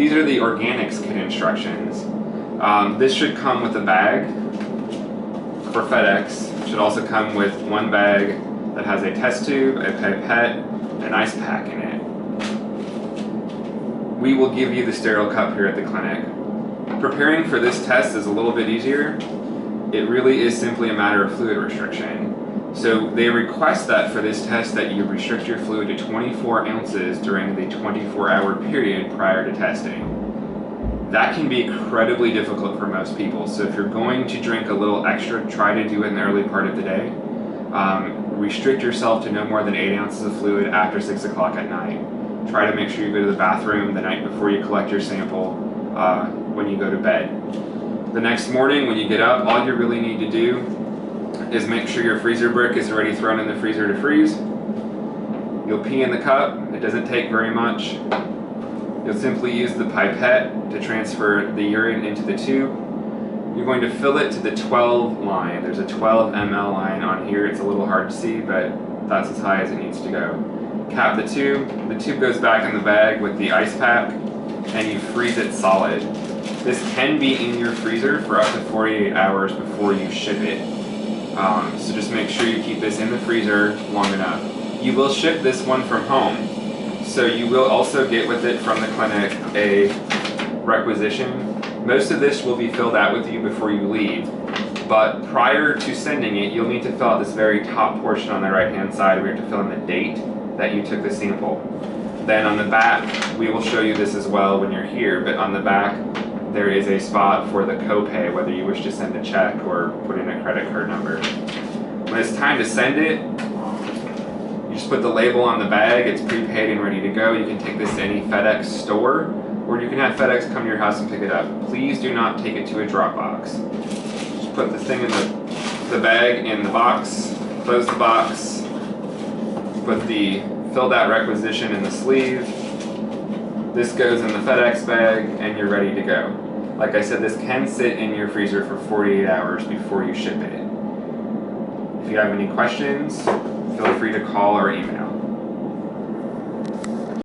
These are the Organix kit instructions. This should come with a bag for FedEx. It should also come with one bag that has a test tube, a pipette, an ice pack in it. We will give you the sterile cup here at the clinic. Preparing for this test is a little bit easier. It really is simply a matter of fluid restriction. So they request that for this test that you restrict your fluid to 24 ounces during the 24-hour period prior to testing. That can be incredibly difficult for most people. So if you're going to drink a little extra, try to do it in the early part of the day. Restrict yourself to no more than 8 ounces of fluid after 6 o'clock at night. Try to make sure you go to the bathroom the night before you collect your sample when you go to bed. The next morning when you get up, all you really need to do is make sure your freezer brick is already thrown in the freezer to freeze. You'll pee in the cup. It doesn't take very much. You'll simply use the pipette to transfer the urine into the tube. You're going to fill it to the 12 line. There's a 12 ml line on here. It's a little hard to see, but that's as high as it needs to go. Cap the tube. The tube goes back in the bag with the ice pack, and you freeze it solid. This can be in your freezer for up to 48 hours before you ship it. So just make sure you keep this in the freezer long enough. You will ship this one from home, so you will also get with it from the clinic a requisition. Most of this will be filled out with you before you leave, but prior to sending it, you'll need to fill out this very top portion on the right-hand side where you have to fill in the date that you took the sample. Then on the back, we will show you this as well when you're here, but on the back, there is a spot for the copay, whether you wish to send a check or put in a credit card number. When it's time to send it, you just put the label on the bag. It's prepaid and ready to go. You can take this to any FedEx store, or you can have FedEx come to your house and pick it up. Please do not take it to a drop box. Just put the thing in the bag in the box, close the box, put the filled out requisition in the sleeve. This goes in the FedEx bag and you're ready to go. Like I said, this can sit in your freezer for 48 hours before you ship it. If you have any questions, feel free to call or email.